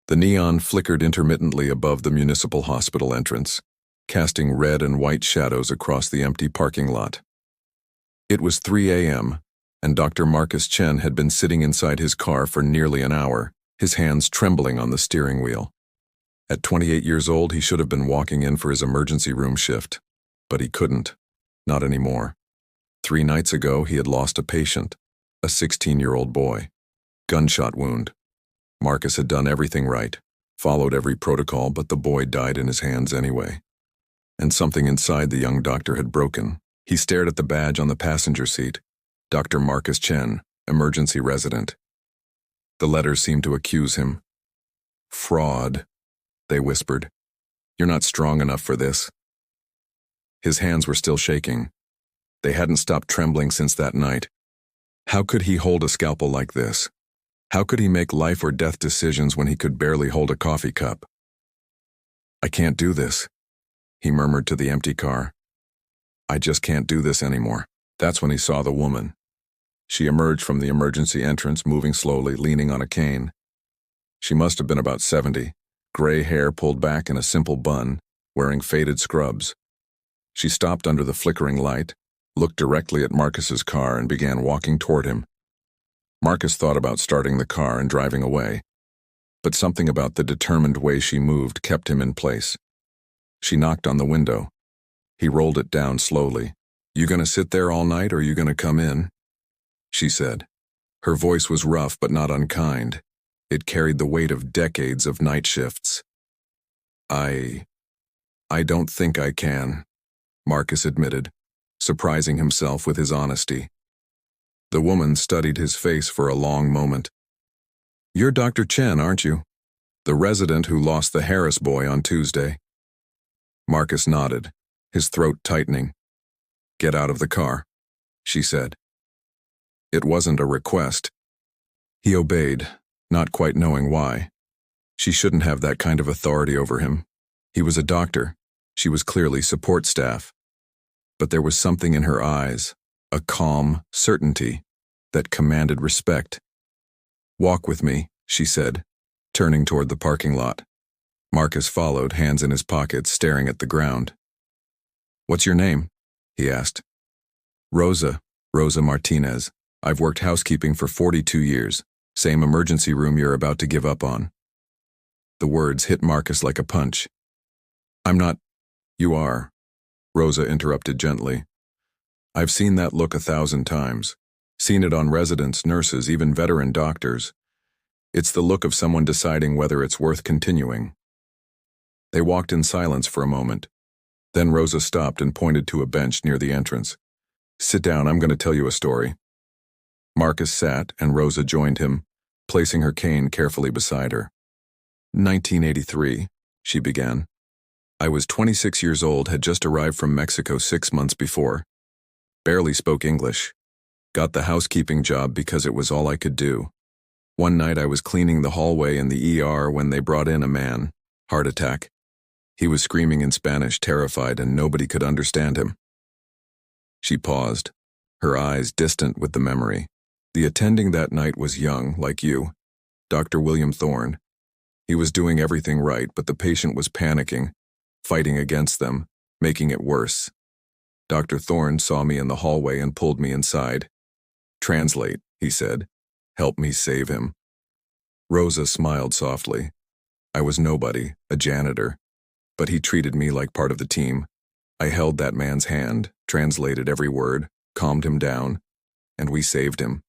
The neon flickered intermittently above the municipal hospital entrance, casting red and white shadows across the empty parking lot. It was 3 a.m., and Dr. Marcus Chen had been sitting inside his car for nearly an hour, his hands trembling on the steering wheel. At 28 years old, he should have been walking in for his emergency room shift, but he couldn't. Not anymore. 3 nights ago, he had lost a patient, a 16-year-old boy. Gunshot wound. Marcus had done everything right, followed every protocol, but the boy died in his hands anyway. And something inside the young doctor had broken. He stared at the badge on the passenger seat. Dr. Marcus Chen, emergency resident. The letters seemed to accuse him. Fraud, they whispered. You're not strong enough for this. His hands were still shaking. They hadn't stopped trembling since that night. How could he hold a scalpel like this? How could he make life or death decisions when he could barely hold a coffee cup? I can't do this, he murmured to the empty car. I just can't do this anymore. That's when he saw the woman. She emerged from the emergency entrance, moving slowly, leaning on a cane. She must have been about 70, gray hair pulled back in a simple bun, wearing faded scrubs. She stopped under the flickering light, looked directly at Marcus's car, and began walking toward him. Marcus thought about starting the car and driving away, but something about the determined way she moved kept him in place. She knocked on the window. He rolled it down slowly. You gonna sit there all night, or you gonna come in? She said. Her voice was rough but not unkind. It carried the weight of decades of night shifts. I don't think I can, Marcus admitted, surprising himself with his honesty. The woman studied his face for a long moment. You're Dr. Chen, aren't you? The resident who lost the Harris boy on Tuesday. Marcus nodded, his throat tightening. Get out of the car, she said. It wasn't a request. He obeyed, not quite knowing why. She shouldn't have that kind of authority over him. He was a doctor. She was clearly support staff. But there was something in her eyes, a calm certainty, that commanded respect. Walk with me, she said, turning toward the parking lot. Marcus followed, hands in his pockets, staring at the ground. What's your name? He asked. Rosa Martinez. I've worked housekeeping for 42 years. Same emergency room you're about to give up on. The words hit Marcus like a punch. I'm not. You are, Rosa interrupted gently. I've seen that look 1,000 times. Seen it on residents, nurses, even veteran doctors. It's the look of someone deciding whether it's worth continuing. They walked in silence for a moment. Then Rosa stopped and pointed to a bench near the entrance. Sit down, I'm going to tell you a story. Marcus sat, and Rosa joined him, placing her cane carefully beside her. 1983, she began. I was 26 years old, had just arrived from Mexico 6 months before. Barely spoke English. Got the housekeeping job because it was all I could do. One night I was cleaning the hallway in the ER when they brought in a man. Heart attack. He was screaming in Spanish, terrified, and nobody could understand him. She paused, her eyes distant with the memory. The attending that night was young, like you, Dr. William Thorne. He was doing everything right, but the patient was panicking, fighting against them, making it worse. Dr. Thorne saw me in the hallway and pulled me inside. Translate, he said. Help me save him. Rosa smiled softly. I was nobody, a janitor, but he treated me like part of the team. I held that man's hand, translated every word, calmed him down, and we saved him.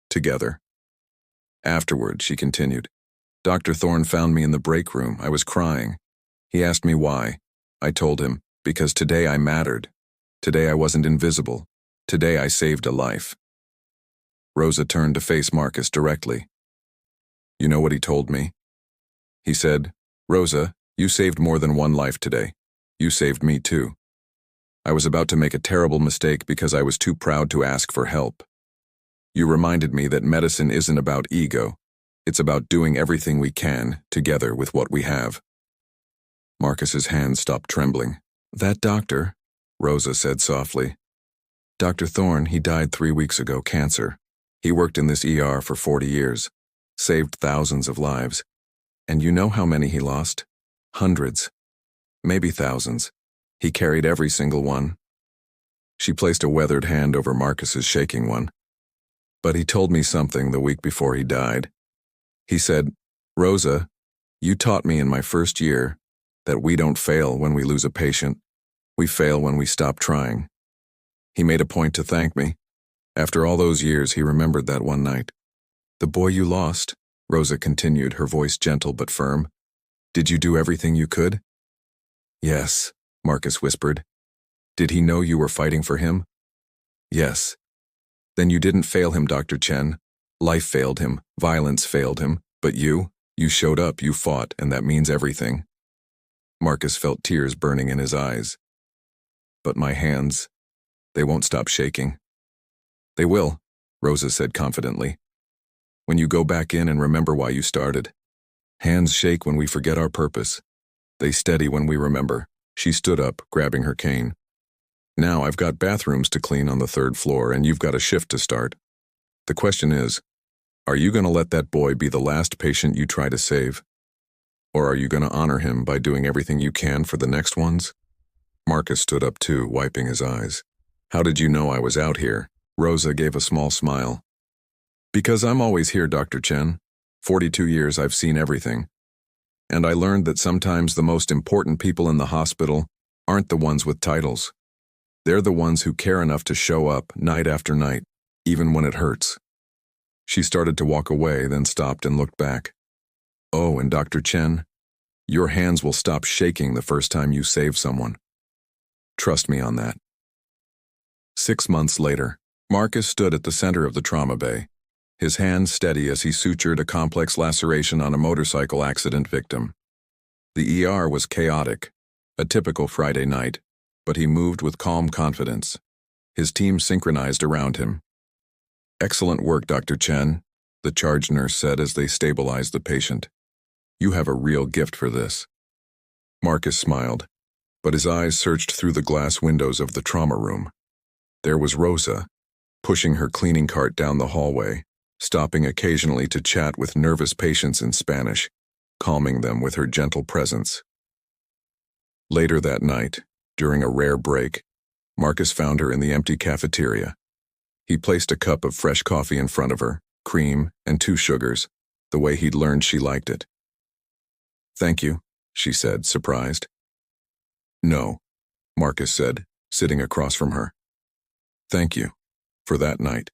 Together. Afterward, she continued, Dr. Thorne found me in the break room. I was crying. He asked me why. I told him, because today I mattered. Today I wasn't invisible. Today I saved a life. Rosa turned to face Marcus directly. You know what he told me? He said, Rosa, you saved more than one life today. You saved me too. I was about to make a terrible mistake because I was too proud to ask for help. You reminded me that medicine isn't about ego. It's about doing everything we can, together with what we have. Marcus's hands stopped trembling. That doctor, Rosa said softly. Dr. Thorne, he died 3 weeks ago, cancer. He worked in this ER for 40 years, saved thousands of lives. And you know how many he lost? Hundreds. Maybe thousands. He carried every single one. She placed a weathered hand over Marcus's shaking one. But he told me something the week before he died. He said, "Rosa, you taught me in my first year that we don't fail when we lose a patient. We fail when we stop trying." He made a point to thank me. After all those years, he remembered that one night. "The boy you lost," Rosa continued, her voice gentle but firm. "Did you do everything you could?" "Yes," Marcus whispered. "Did he know you were fighting for him?" "Yes." "Then you didn't fail him, Dr. Chen. Life failed him, violence failed him, but you showed up, you fought, and that means everything." Marcus felt tears burning in his eyes. "But my hands, they won't stop shaking." "They will," Rosa said confidently. "When you go back in and remember why you started. Hands shake when we forget our purpose. They steady when we remember." She stood up, grabbing her cane. "Now I've got bathrooms to clean on the 3rd floor, and you've got a shift to start. The question is, are you going to let that boy be the last patient you try to save? Or are you going to honor him by doing everything you can for the next ones?" Marcus stood up too, wiping his eyes. "How did you know I was out here?" Rosa gave a small smile. "Because I'm always here, Dr. Chen. 42 years I've seen everything. And I learned that sometimes the most important people in the hospital aren't the ones with titles. They're the ones who care enough to show up night after night, even when it hurts." She started to walk away, then stopped and looked back. "Oh, and Dr. Chen, your hands will stop shaking the first time you save someone. Trust me on that." 6 months later, Marcus stood at the center of the trauma bay, his hands steady as he sutured a complex laceration on a motorcycle accident victim. The ER was chaotic, a typical Friday night, but he moved with calm confidence. His team synchronized around him. "Excellent work, Dr. Chen," the charge nurse said as they stabilized the patient. "You have a real gift for this." Marcus smiled, but his eyes searched through the glass windows of the trauma room. There was Rosa, pushing her cleaning cart down the hallway, stopping occasionally to chat with nervous patients in Spanish, calming them with her gentle presence. Later that night, during a rare break, Marcus found her in the empty cafeteria. He placed a cup of fresh coffee in front of her, cream and 2 sugars, the way he'd learned she liked it. "Thank you," she said, surprised. "No," Marcus said, sitting across from her. "Thank you for that night,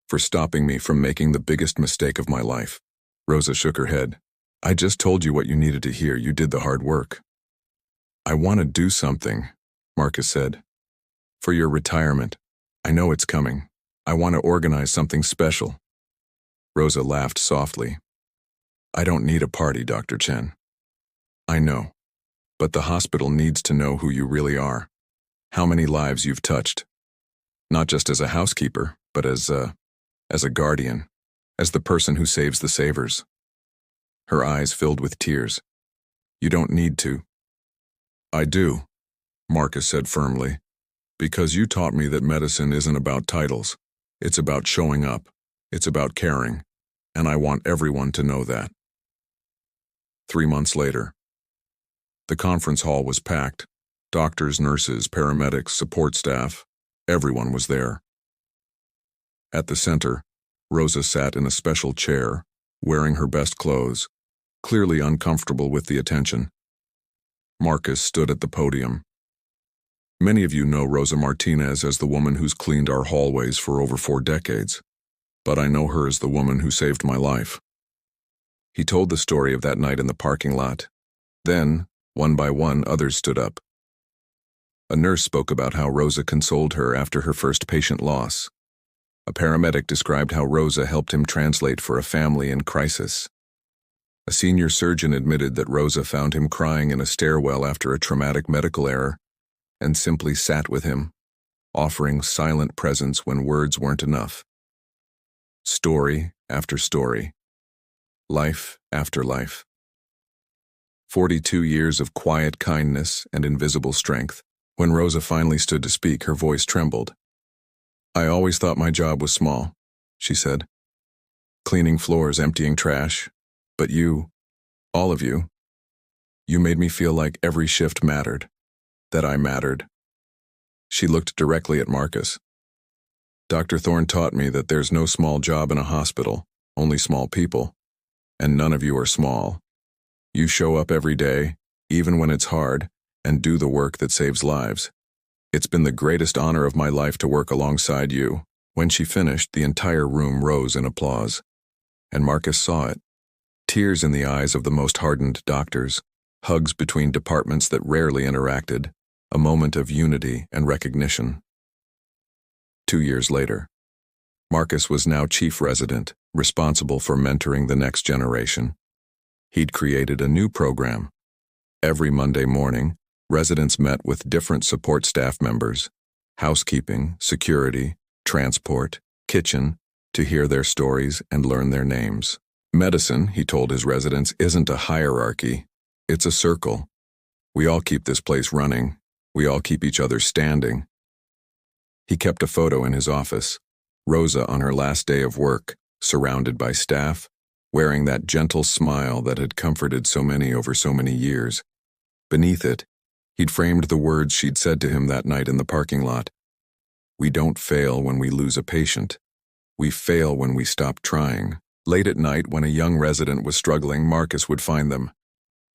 for stopping me from making the biggest mistake of my life." Rosa shook her head. "I just told you what you needed to hear. You did the hard work." "I want to do something," Marcus said. "For your retirement. I know it's coming. I want to organize something special." Rosa laughed softly. "I don't need a party, Dr. Chen." "I know. But the hospital needs to know who you really are. How many lives you've touched. Not just as a housekeeper, but as a guardian, as the person who saves the savers." Her eyes filled with tears. "You don't need to." "I do," Marcus said firmly, "because you taught me that medicine isn't about titles. It's about showing up. It's about caring. And I want everyone to know that." 3 months later. The conference hall was packed. Doctors, nurses, paramedics, support staff. Everyone was there. At the center, Rosa sat in a special chair, wearing her best clothes, clearly uncomfortable with the attention. Marcus stood at the podium. "Many of you know Rosa Martinez as the woman who's cleaned our hallways for over 4 decades, but I know her as the woman who saved my life." He told the story of that night in the parking lot. Then, one by one, others stood up. A nurse spoke about how Rosa consoled her after her first patient loss. A paramedic described how Rosa helped him translate for a family in crisis. A senior surgeon admitted that Rosa found him crying in a stairwell after a traumatic medical error and simply sat with him, offering silent presence when words weren't enough. Story after story. Life after life. 42 years of quiet kindness and invisible strength. When Rosa finally stood to speak, her voice trembled. "I always thought my job was small," she said. "Cleaning floors, emptying trash. But you All of you. You made me feel like every shift mattered, that I mattered. She looked directly at Marcus. Dr. Thorne taught me that there's no small job in a hospital, only small people. And none of you are small. You show up every day, even when it's hard, and do the work that saves lives. It's been the greatest honor of my life to work alongside you. When she finished, the entire room rose in applause. And Marcus saw it. Tears in the eyes of the most hardened doctors, hugs between departments that rarely interacted, a moment of unity and recognition. 2 years later, Marcus was now chief resident, responsible for mentoring the next generation. He'd created a new program. Every Monday morning, residents met with different support staff members, housekeeping, security, transport, kitchen, to hear their stories and learn their names. Medicine, he told his residents, isn't a hierarchy. It's a circle. We all keep this place running. We all keep each other standing. He kept a photo in his office. Rosa on her last day of work, surrounded by staff, wearing that gentle smile that had comforted so many over so many years. Beneath it, he'd framed the words she'd said to him that night in the parking lot. We don't fail when we lose a patient. We fail when we stop trying. Late at night, when a young resident was struggling, Marcus would find them.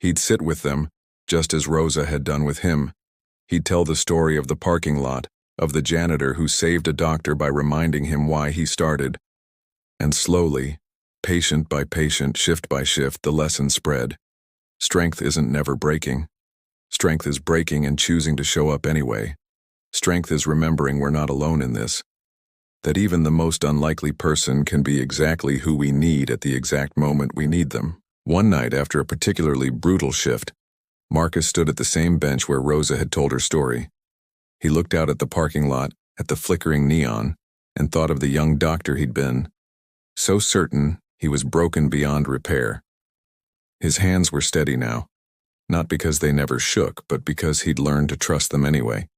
He'd sit with them, just as Rosa had done with him. He'd tell the story of the parking lot, of the janitor who saved a doctor by reminding him why he started. And slowly, patient by patient, shift by shift, the lesson spread. Strength isn't never breaking. Strength is breaking and choosing to show up anyway. Strength is remembering we're not alone in this. That even the most unlikely person can be exactly who we need at the exact moment we need them. One night, after a particularly brutal shift, Marcus stood at the same bench where Rosa had told her story. He looked out at the parking lot, at the flickering neon, and thought of the young doctor he'd been. So certain he was broken beyond repair. His hands were steady now, not because they never shook, but because he'd learned to trust them anyway.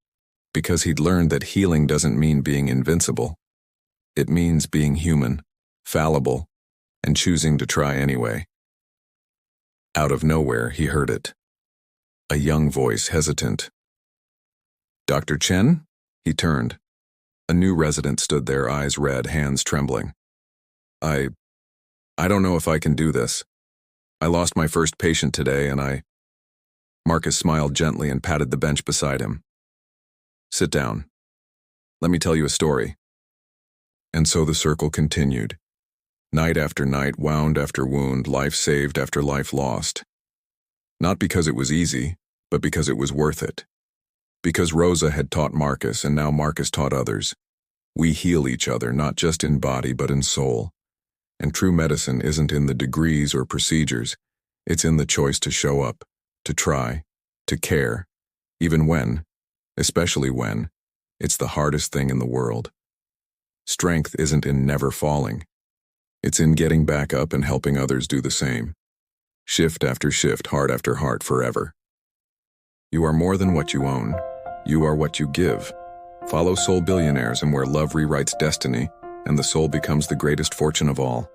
Because he'd learned that healing doesn't mean being invincible. It means being human, fallible, and choosing to try anyway. Out of nowhere, he heard it. A young voice, hesitant. Dr. Chen? He turned. A new resident stood there, eyes red, hands trembling. I don't know if I can do this. I lost my first patient today and Marcus smiled gently and patted the bench beside him. Sit down. Let me tell you a story. And so the circle continued. Night after night, wound after wound, life saved after life lost. Not because it was easy, but because it was worth it. Because Rosa had taught Marcus, and now Marcus taught others. We heal each other, not just in body, but in soul. And true medicine isn't in the degrees or procedures. It's in the choice to show up, to try, to care, even when, especially when, it's the hardest thing in the world. Strength isn't in never falling. It's in getting back up and helping others do the same. Shift after shift, heart after heart, forever. You are more than what you own. You are what you give. Follow Soul Billionaires, and where love rewrites destiny, and the soul becomes the greatest fortune of all.